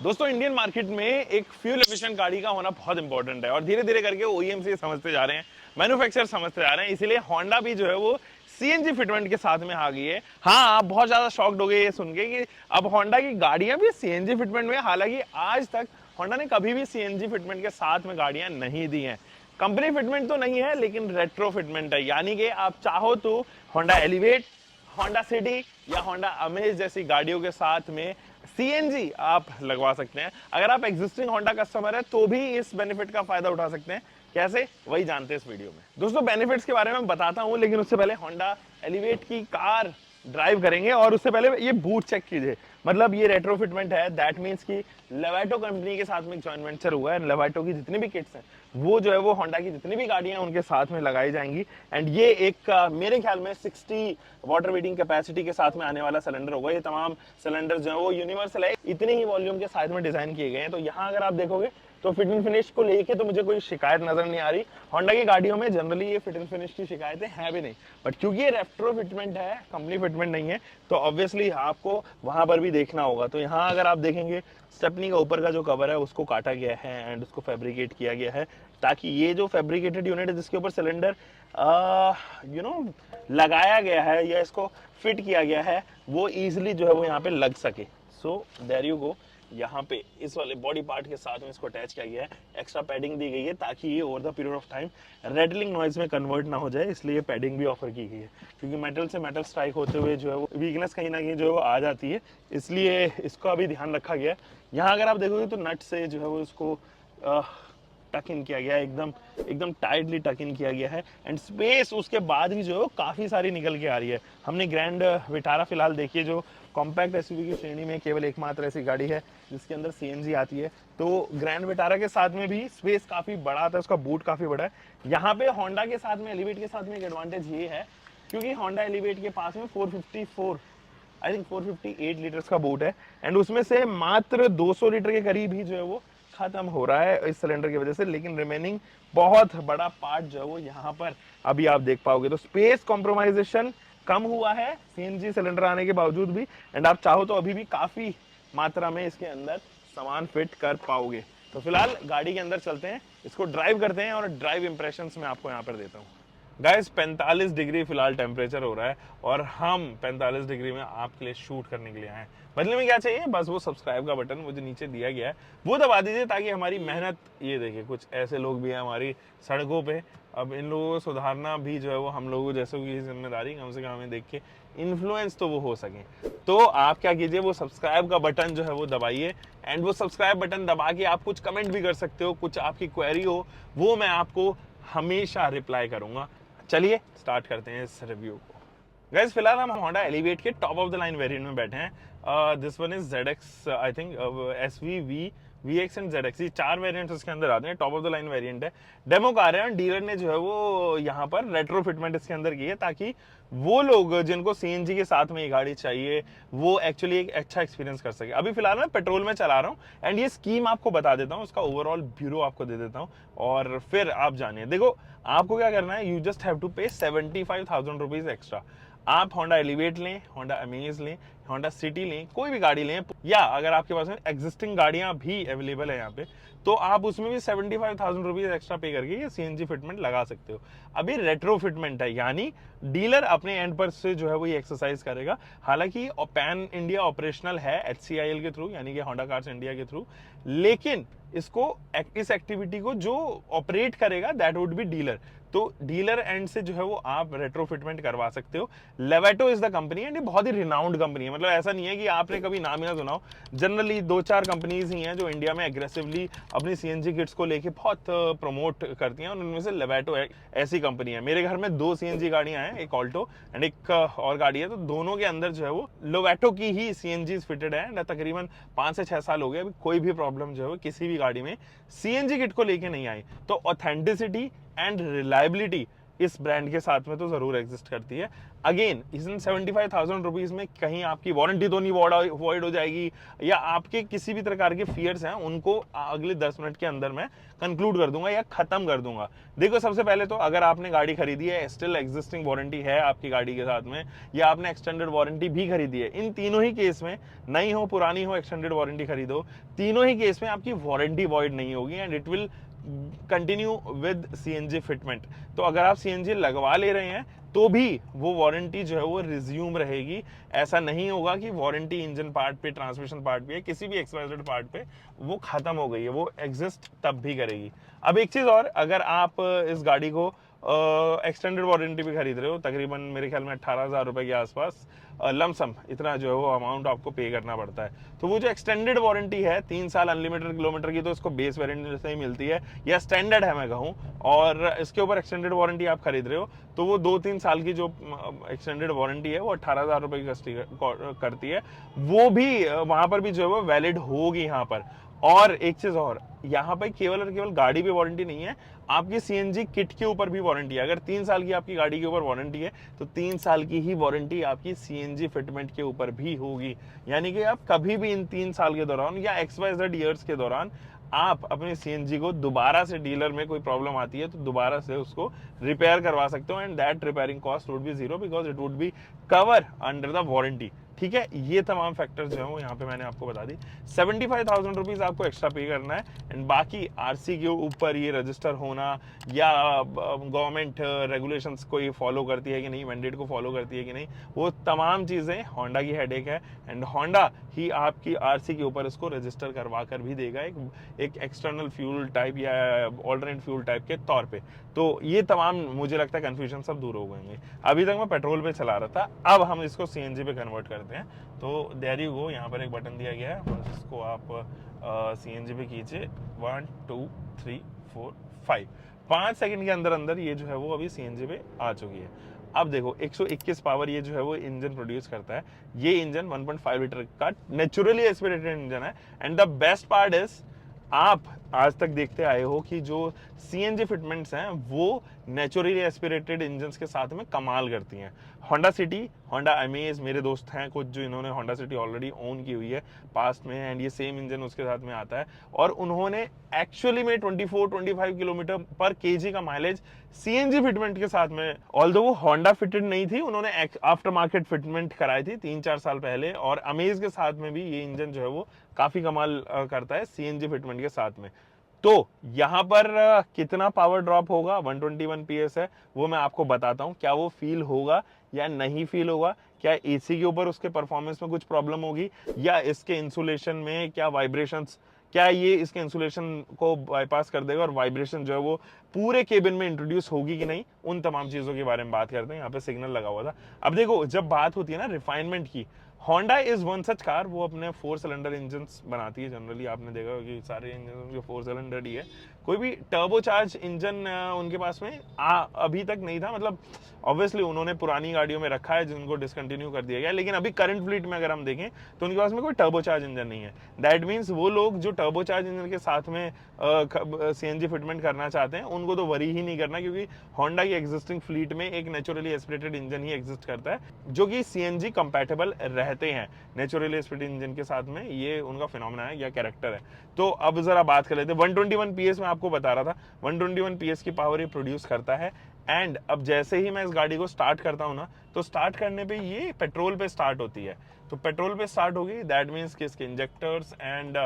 दोस्तों Indian market में एक फ्यूल एफिशिएंट गाड़ी का होना बहुत इंपॉर्टेंट है और धीरे धीरे करके ओईएम से समझते जा रहे हैं, मैन्युफैक्चरर समझते जा रहे हैं। इसीलिए होंडा भी जो है वो सीएनजी फिटमेंट के साथ में आ गई है। हाँ, आप बहुत ज्यादा शॉक्ड हो गए ये सुन के कि अब होंडा की गाड़ियां भी सीएनजी फिटमेंट में। हालांकि आज तक होंडा ने कभी भी सीएनजी फिटमेंट के साथ में गाड़ियां नहीं दी हैं। कंपनी फिटमेंट तो नहीं है लेकिन रेट्रो फिटमेंट है, यानी कि आप चाहो तो होंडा एलिवेट, होंडा सिटी या होंडा अमेज जैसी गाड़ियों के साथ में सीएनजी आप लगवा सकते हैं। अगर आप एग्जिस्टिंग होंडा कस्टमर है तो भी इस बेनिफिट का फायदा उठा सकते हैं। कैसे, वही जानते हैं इस वीडियो में। दोस्तों बेनिफिट्स के बारे में बताता हूं, लेकिन उससे पहले होंडा एलिवेट की कार ड्राइव करेंगे और उससे पहले ये बूट चेक कीजिए। मतलब ये रेट्रोफिटमेंट है, दैट मींस कि लेवाटो कंपनी के साथ में एक जॉइंट वेंचर हुआ है। लेवाटो की जितनी भी किट्स हैं वो जो है वो होंडा की जितनी भी गाड़ियां हैं उनके साथ में लगाई जाएंगी। एंड ये एक मेरे ख्याल में 60 वाटर वीडिंग कैपेसिटी के साथ में आने वाला सिलेंडर होगा। ये तमाम सिलेंडर जो है वो यूनिवर्सल है, इतनी ही वॉल्यूम के साथ में डिजाइन किए गए हैं। तो यहाँ अगर आप देखोगे तो फिट एंड फिनिश को लेके तो मुझे कोई शिकायत नजर नहीं आ रही। होंडा की गाड़ियों में जनरली ये फिट एंड फिनिश की शिकायतें हैं भी नहीं, बट क्योंकि ये रेट्रो फिटमेंट है, कंपनी फिटमेंट नहीं है, तो ऑब्वियसली आपको वहां पर भी देखना होगा। तो यहाँ अगर आप देखेंगे स्टेपनी का ऊपर का जो कवर है उसको काटा गया है एंड उसको फैब्रिकेट किया गया है, ताकि ये जो फैब्रिकेटेड यूनिट है जिसके ऊपर सिलेंडर लगाया गया है या इसको फिट किया गया है वो इजिली जो है वो यहाँ पे लग सके। So there you go. यहाँ पे इस वाले बॉडी पार्ट के साथ में इसको अटैच किया गया है, एक्स्ट्रा पैडिंग दी गई है ताकि ये over the period of time रेडलिंग नॉइज में कन्वर्ट ना हो जाए, इसलिए पैडिंग भी ऑफर की गई है। क्योंकि मेटल से मेटल स्ट्राइक होते हुए जो है वो वीकनेस कहीं ना कहीं जो है वो आ जाती है, इसलिए इसका भी ध्यान रखा गया है। यहाँ अगर आप देखोगे तो नट से जो है वो इसको टक इन किया गया है, एकदम टाइटली टक इन किया गया है। एंड स्पेस उसके बाद भी जो है काफी सारी निकल के आ रही है। हमने ग्रैंड विटारा फिलहाल देखिए जो कॉम्पैक्ट एसयूवी की श्रेणी में केवल एकमात्र ऐसी गाड़ी है जिसके अंदर सीएनजी आती है। तो ग्रैंड विटारा के साथ में भी स्पेस काफी बड़ा आता है, उसका बूट काफी बड़ा है। यहाँ पे होंडा के साथ में एलिवेट के साथ में एक एडवांटेज ये है क्योंकि होंडा एलिवेट के पास में 454 आई थिंक 458 लीटर्स का बूट है एंड उसमें से मात्र 200 लीटर के करीब ही जो है वो खत्म हो रहा है इस सिलेंडर की वजह से, लेकिन रिमेनिंग बहुत बड़ा पार्ट जो है वो यहाँ पर अभी आप देख पाओगे। तो स्पेस कॉम्प्रोमाइजेशन कम हुआ है सीएनजी सिलेंडर आने के बावजूद भी, एंड आप चाहो तो अभी भी काफी मात्रा में इसके अंदर सामान फिट कर पाओगे। तो फिलहाल गाड़ी के अंदर चलते हैं, इसको ड्राइव करते हैं और ड्राइव इंप्रेशंस मैं आपको यहाँ पर देता हूँ। गाइस 45 डिग्री फिलहाल टेम्परेचर हो रहा है और हम 45 डिग्री में आपके लिए शूट करने के लिए आए हैं। बदले में क्या चाहिए, बस वो सब्सक्राइब का बटन वो जो नीचे दिया गया है वो दबा दीजिए ताकि हमारी मेहनत, ये देखिए कुछ ऐसे लोग भी हैं हमारी सड़कों पे, अब इन लोगों को सुधारना भी जो है वो हम लोगों जैसे की जिम्मेदारी, कम से कम हमें देख के इन्फ्लुएंस तो वो हो सके। तो आप क्या कीजिए, वो सब्सक्राइब का बटन जो है वो दबाइए एंड वो सब्सक्राइब बटन दबा के आप कुछ कमेंट भी कर सकते हो, कुछ आपकी क्वेरी हो वो मैं आपको हमेशा रिप्लाई करूंगा। चलिए स्टार्ट करते हैं इस रिव्यू को। गाइस फिलहाल हम होंडा एलिवेट के top of the line variant में बैठे हैं। This one is ZX, I think SV, VX and ZX, ये 4 वेरिएंट्स इसके अंदर आते हैं। Top of the line variant है, डेमो कार है, डीलर ने जो है वो यहाँ पर रेट्रो फिटमेंट इसके अंदर की है ताकि वो लोग जिनको सीएनजी के साथ में ये गाड़ी चाहिए वो एक्चुअली एक अच्छा एक्सपीरियंस कर सके। अभी फिलहाल मैं पेट्रोल में चला रहा हूँ एंड ये स्कीम आपको बता देता हूँ, उसका ओवरऑल ब्यूरो आपको दे देता हूँ और फिर आप जानिए। देखो आपको क्या करना है, यू जस्ट हैव टू पे 75,000 रुपीज एक्स्ट्रा। आप होंडा एलिवेट लें, होंडा अमेज लें, होंडा सिटी लें, कोई भी गाड़ी लें, या अगर आपके पास में एग्जिस्टिंग गाड़ियां भी अवेलेबल है यहाँ पे तो आप उसमें भी 75,000 रुपीज एक्स्ट्रा पे करके ये सीएनजी फिटमेंट लगा सकते हो। अभी रेट्रो फिटमेंट है, यानी डीलर अपने एंड पर से जो है वो ये एक्सरसाइज करेगा। हालांकि पैन इंडिया ऑपरेशनल है HCIL के थ्रू, यानी कि होंडा कार्स इंडिया के थ्रू, लेकिन इसको इस एक्टिविटी को जो ऑपरेट करेगा दैट वुड बी डीलर। तो डीलर एंड से जो है वो आप रेट्रो फिटमेंट करवा सकते हो। लेवाटो इज द कंपनी एंड ये बहुत ही रिनाउंड कंपनी है, मतलब ऐसा नहीं है कि आपने कभी नाम ही ना सुना हो। जनरली 2-4 कंपनीज ही हैं जो इंडिया में एग्रेसिवली अपनी सीएनजी किट्स को लेके बहुत प्रमोट करती हैं और उनमें से लेवाटो ऐसी कंपनी है। मेरे घर में 2 सीएनजी गाड़ियां हैं, एक ऑल्टो एंड एक और गाड़ी है, तो दोनों के अंदर जो है वो लेवाटो की ही सीएनजी फिटेड है। तकरीबन 5 से 6 साल हो गए, अभी कोई भी प्रॉब्लम जो है किसी भी गाड़ी में सीएनजी किट को लेके नहीं आई। तो ऑथेंटिसिटी एंड रिलायबिलिटी इस ब्रांड के साथ में तो जरूर एग्जिस्ट करती है। अगेन इन 75,000 रुपीज में कहीं आपकी वारंटी तो नहीं वॉइड हो जाएगी, या आपके किसी भी प्रकार के फियर्स हैं उनको अगले 10 मिनट के अंदर मैं कंक्लूड कर दूंगा या खत्म कर दूंगा। देखो सबसे पहले तो अगर आपने गाड़ी खरीदी है, स्टिल एग्जिस्टिंग वारंटी है आपकी गाड़ी के साथ में, या आपने एक्सटेंडेड वारंटी भी खरीदी है, इन तीनों ही केस में, नई हो पुरानी हो एक्सटेंडेड वारंटी खरीदो, तीनों ही केस में आपकी वारंटी वॉइड नहीं होगी and it will continue with CNG fitment. तो अगर आप सीएनजी लगवा ले रहे हैं तो भी वो वारंटी जो है वो रिज्यूम रहेगी। ऐसा नहीं होगा कि वारंटी इंजन पार्ट पे, ट्रांसमिशन पार्ट पे, किसी भी एक्सवाइजेड पार्ट पे वो खत्म हो गई है, वो एग्जिस्ट तब भी करेगी। अब एक चीज और, अगर आप इस गाड़ी को एक्सटेंडेड वारंटी भी खरीद रहे हो, तकरीबन मेरे ख्याल में 18,000 रुपए के आसपास लमसम इतना जो है वो अमाउंट आपको पे करना पड़ता है। तो वो जो एक्सटेंडेड वारंटी है 3 साल अनलिमिटेड किलोमीटर की, तो इसको बेस वेरिएंट से ही मिलती है या स्टैंडर्ड है मैं कहूँ, और इसके ऊपर एक्सटेंडेड वारंटी आप खरीद रहे हो तो वो 2-3 साल की जो एक्सटेंडेड वारंटी है वो 18,000 रुपए की करती है। वो भी वहां पर भी जो है वो वैलिड होगी यहाँ पर। और एक चीज और, यहाँ पर केवल और केवल गाड़ी पे वारंटी नहीं है, आपकी सीएनजी किट के ऊपर भी वारंटी है। अगर 3 साल की आपकी गाड़ी के ऊपर वारंटी है तो 3 साल की ही वारंटी आपकी सीएनजी फिटमेंट के ऊपर भी होगी। यानी कि आप कभी भी इन 3 साल के दौरान या XYZ ईयर्स के दौरान आप अपने सीएनजी को दोबारा से, डीलर में कोई प्रॉब्लम आती है तो दोबारा से उसको रिपेयर करवा सकते हो and that repairing cost would be 0 because it would be cover under the warranty. ठीक है, ये तमाम फैक्टर्स जो है वो यहाँ पे मैंने आपको बता दी। 75,000 रुपीज आपको एक्स्ट्रा पे करना है एंड बाकी आरसी के ऊपर ये रजिस्टर होना या गवर्नमेंट रेगुलेशंस को ये फॉलो करती है कि नहीं, मैंडेट को फॉलो करती है कि नहीं, वो तमाम चीजें होंडा की हेडेक है एंड होंडा ही आपकी आरसी के ऊपर इसको रजिस्टर करवा कर भी देगा एक एक्सटर्नल फ्यूल टाइप या ऑल्टरनेट फ्यूल टाइप के तौर पे। तो ये तमाम मुझे लगता है कंफ्यूजन सब दूर हो गएंगे। अभी तक मैं पेट्रोल पे चला रहा था, अब हम इसको सीएनजी पे कन्वर्ट करते हैं। तो देयर यू गो, यहाँ पर एक बटन दिया गया है, बस इसको आप सीएनजी पे कीजिए। 1 2 3 4 5 सेकंड के अंदर अंदर ये जो है वो अभी सीएनजी पे आ चुकी है। अब देखो 121 पावर ये जो है वो इंजन प्रोड्यूस करता है। ये इंजन 1.5 लीटर का नेचुरली एस्पिरेटेड इंजन है and the best part is, आप आज तक देखते आए हो कि जो सीएनजी फिटमेंट्स हैं वो नेचुरली एस्पिरेटेड इंजन्स के साथ में कमाल करती हैं। होंडा सिटी, होंडा अमेज, मेरे दोस्त हैं कुछ जो इन्होंने होंडा सिटी ऑलरेडी ओन की हुई है पास्ट में एंड ये सेम इंजन उसके साथ में आता है और उन्होंने एक्चुअली में 24-25 किलोमीटर पर केजी का माइलेज सीएनजी फिटमेंट के साथ में, ऑल्दो वो होंडा फिटेड नहीं थी, उन्होंने आफ्टर मार्केट फिटमेंट कराई थी 3-4 साल पहले, और अमेज के साथ में भी ये इंजन जो है वो काफी कमाल करता है सीएनजी फिटमेंट के साथ में। तो यहां पर कितना पावर ड्रॉप होगा, 121 PS है, वो मैं आपको बताता हूं। क्या वो फील होगा या नहीं फील होगा, क्या एसी के ऊपर उसके परफॉर्मेंस में कुछ प्रॉब्लम होगी, या इसके इंसुलेशन में क्या वाइब्रेशंस, क्या ये इसके इंसुलेशन को बाईपास कर देगा और वाइब्रेशन जो है वो पूरे केबिन में इंट्रोड्यूस होगी कि नहीं, उन तमाम चीजों के बारे में बात करते हैं। यहाँ पे सिग्नल लगा हुआ था। अब देखो, जब बात होती है ना रिफाइनमेंट की, Honda is one such car, वो अपने 4 सिलेंडर इंजन बनाती है। जनरली आपने देखा कि सारे इंजन 4 सिलेंडर ही है, कोई भी टर्बोचार्ज इंजन उनके पास में अभी तक नहीं था। मतलब ऑब्वियसली उन्होंने पुरानी गाड़ियों में रखा है जिनको डिसकंटिन्यू कर दिया गया, लेकिन अभी करंट फ्लीट में अगर हम देखें तो उनके पास में कोई टर्बोचार्ज इंजन नहीं है। दैट मीन्स वो लोग जो टर्बोचार्ज इंजन के साथ में सीएनजी फिटमेंट करना चाहते हैं उनको तो वरी ही नहीं करना, क्योंकि होंडा की एग्जिस्टिंग फ्लीट में एक नेचुरली एस्पिरेटेड इंजन ही एग्जिस्ट करता है जो कि सीएनजी कंपैटिबल रहते हैं। नेचुरली एस्पिरेटेड इंजन के साथ में ये उनका फिनोमेना है या कैरेक्टर है। तो अब जरा बात कर लेते हैं। 121 PS में आपको बता रहा था, 121 PS की पावर ये प्रोड्यूस करता है एंड अब जैसे ही मैं इस गाड़ी को स्टार्ट करता हूं ना, तो स्टार्ट करने पे ये पेट्रोल पे स्टार्ट होती है। तो पेट्रोल पे स्टार्ट होगी, दैट मीन्स कि इसके इंजेक्टर्स एंड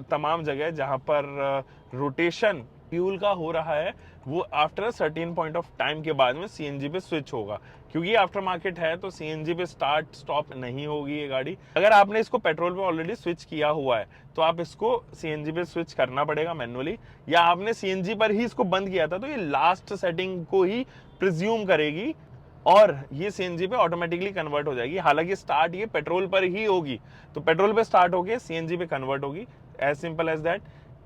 तमाम जगह जहां पर रोटेशन फ्यूल का हो रहा है वो after certain point of time के बाद में सीएनजी पे स्विच होगा, क्योंकि आफ्टर मार्केट है तो सीएनजी पे स्टार्ट स्टॉप नहीं होगी ये गाड़ी। अगर आपने इसको पेट्रोल पे ऑलरेडी स्विच किया हुआ है तो आप इसको सीएनजी पे स्विच करना पड़ेगा मैनुअली, या आपने सीएनजी पर ही इसको बंद किया था तो ये लास्ट सेटिंग को ही प्रिज्यूम करेगी और ये सीएनजी पे ऑटोमेटिकली कन्वर्ट हो जाएगी। हालांकि स्टार्ट ये पेट्रोल पर ही होगी, तो पेट्रोल पे स्टार्ट होके सीएनजी पे कन्वर्ट होगी, एज सिंपल एज दैट।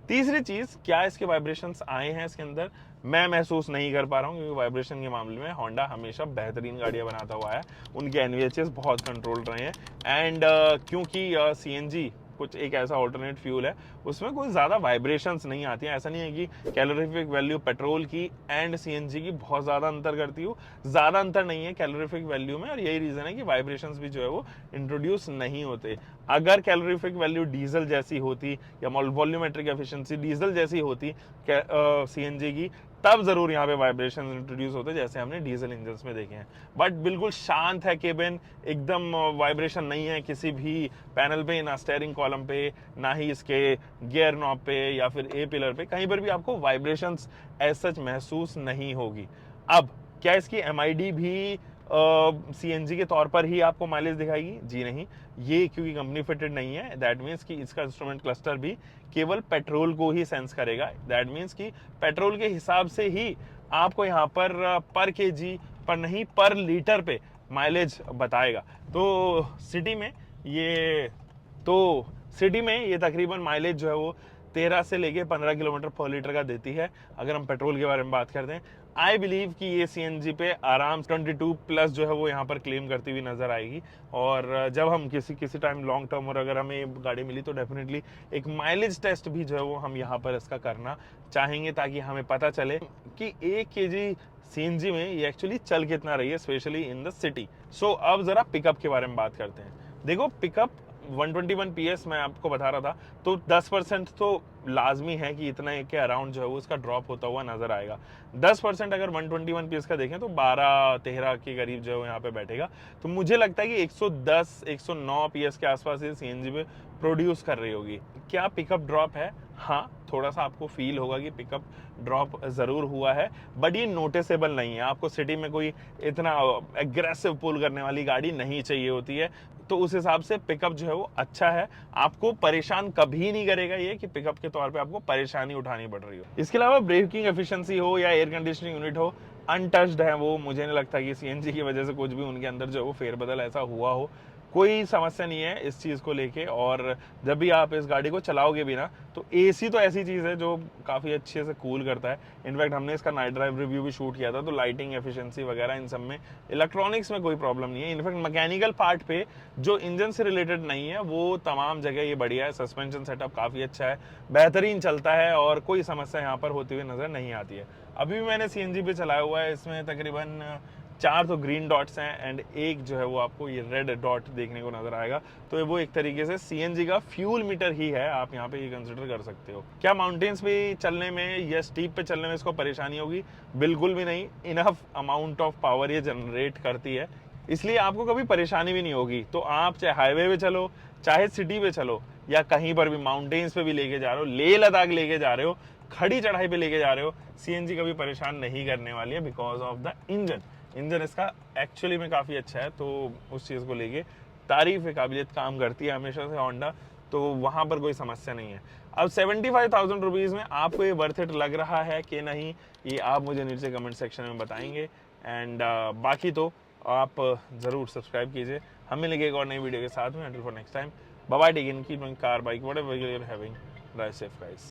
तीसरी चीज, क्या इसके वाइब्रेशंस आए हैं इसके अंदर, मैं महसूस नहीं कर पा रहा हूँ, क्योंकि वाइब्रेशन के मामले में होंडा हमेशा बेहतरीन गाड़ियां बनाता हुआ है, उनके एनवीएचएस बहुत कंट्रोल रहे हैं एंड क्योंकि सीएनजी कुछ एक ऐसा ऑल्टरनेट फ्यूल है उसमें कोई ज़्यादा वाइब्रेशंस नहीं आती हैं। ऐसा नहीं है कि कैलोरीफिक वैल्यू पेट्रोल की एंड सीएनजी की बहुत ज़्यादा अंतर करती हो, ज़्यादा अंतर नहीं है कैलोरीफिक वैल्यू में, और यही रीज़न है कि वाइब्रेशंस भी जो है वो इंट्रोड्यूस नहीं होते। अगर कैलोरीफिक वैल्यू डीजल जैसी होती या वॉल्यूमेट्रिक एफिशिएंसी डीजल जैसी होती सीएनजी की, तब जरूर यहाँ पे वाइब्रेशन इंट्रोड्यूस होते जैसे हमने डीजल इंजन में देखे हैं। बट बिल्कुल शांत है केबिन, एकदम वाइब्रेशन नहीं है किसी भी पैनल पे, ना स्टीयरिंग कॉलम पे, ना ही इसके गियर नॉब पे या फिर ए पिलर पे, कहीं पर भी आपको वाइब्रेशंस एज सच महसूस नहीं होगी। अब क्या इसकी एमआईडी भी सीएनजी के तौर पर ही आपको माइलेज दिखाएगी? जी नहीं, ये क्योंकि कंपनी फिटेड नहीं है, दैट मीन्स कि इसका इंस्ट्रूमेंट क्लस्टर भी केवल पेट्रोल को ही सेंस करेगा। दैट मीन्स कि पेट्रोल के हिसाब से ही आपको यहाँ पर केजी पर नहीं, पर लीटर पे माइलेज बताएगा। तो सिटी में ये तकरीबन माइलेज जो है वो 13 से लेके 15 किलोमीटर पर लीटर का देती है। अगर हम पेट्रोल के बारे में बात करते हैं, आई बिलीव कि ये सीएनजी पे आराम 22 प्लस जो है वो यहाँ पर क्लेम करती हुई नजर आएगी। और जब हम किसी टाइम लॉन्ग टर्म और अगर हमें गाड़ी मिली तो डेफिनेटली एक माइलेज टेस्ट भी जो है वो हम यहाँ पर इसका करना चाहेंगे, ताकि हमें पता चले कि 1 kg सीएनजी में ये एक्चुअली चल कितना रही है, स्पेशली इन द सिटी। सो अब जरा पिकअप के बारे में बात करते हैं। देखो, पिकअप 121 PS मैं आपको बता रहा था, तो 10% तो लाजमी है कि इतना के अराउंड जो है वो इसका ड्रॉप होता हुआ नजर आएगा। 10% अगर 121 PS का देखें तो 12-13 के करीब जो है यहाँ पे बैठेगा। तो मुझे लगता है कि 110-109 PS के आसपास ये सीएनजी में प्रोड्यूस कर रही होगी। क्या पिकअप ड्रॉप है? हाँ, थोड़ा सा आपको फील होगा कि पिकअप ड्रॉप जरूर हुआ है, बट ये नोटिसेबल नहीं है। आपको सिटी में कोई इतना एग्रेसिव पुल करने वाली गाड़ी नहीं चाहिए होती है, तो उस हिसाब से पिकअप जो है वो अच्छा है। आपको परेशान कभी नहीं करेगा ये कि पिकअप के तौर पे आपको परेशानी उठानी पड़ रही हो। इसके अलावा ब्रेकिंग एफिशिएंसी हो या एयर कंडीशनिंग यूनिट हो, अनटच्ड है वो। मुझे नहीं लगता कि सीएनजी की वजह से कुछ भी उनके अंदर जो है वो फेरबदल ऐसा हुआ हो। कोई समस्या नहीं है इस चीज़ को लेके। और जब भी आप इस गाड़ी को चलाओगे भी ना, तो एसी तो ऐसी चीज़ है जो काफ़ी अच्छे से कूल करता है। इनफैक्ट हमने इसका नाइट ड्राइव रिव्यू भी शूट किया था, तो लाइटिंग एफिशिएंसी वगैरह इन सब में, इलेक्ट्रॉनिक्स में कोई प्रॉब्लम नहीं है। इनफैक्ट मैकेनिकल पार्ट पे जो इंजन से रिलेटेड नहीं है वो तमाम जगह ये बढ़िया है। सस्पेंशन सेटअप काफ़ी अच्छा है, बेहतरीन चलता है और कोई समस्या यहाँ पर होती हुई नज़र नहीं आती है। अभी भी मैंने सीएनजी पे चलाया हुआ है, इसमें तकरीबन 4 तो ग्रीन डॉट्स हैं एंड एक जो है वो आपको ये रेड डॉट देखने को नजर आएगा। तो वो एक तरीके से सीएनजी का फ्यूल मीटर ही है, आप यहाँ पे ये कंसिडर कर सकते हो। क्या माउंटेन्स पे चलने में या स्टीप पे चलने में इसको परेशानी होगी? बिल्कुल भी नहीं। इनफ अमाउंट ऑफ पावर ये जनरेट करती है, इसलिए आपको कभी परेशानी भी नहीं होगी। तो आप चाहे हाईवे पे चलो, चाहे सिटी पे चलो, या कहीं पर भी माउंटेन्स पे भी लेके जा रहे हो, लेह लद्दाख लेके जा रहे हो, खड़ी चढ़ाई पे लेके जा रहे हो, सीएनजी कभी परेशान नहीं करने वाली है बिकॉज ऑफ द इंजन इसका एक्चुअली में काफ़ी अच्छा है। तो उस चीज़ को लेके तारीफ काबिलियत काम करती है हमेशा से होंडा, तो वहाँ पर कोई समस्या नहीं है। अब 75,000 रुपीज़ में आपको ये वर्थ इट लग रहा है कि नहीं, ये आप मुझे नीचे कमेंट सेक्शन में बताएंगे। एंड बाकी तो आप ज़रूर सब्सक्राइब कीजिए। हम मिलेंगे एक और नई वीडियो के साथ में। Until for next time, bye bye, take in, keep doing car, bike, whatever you are having, drive safe guys.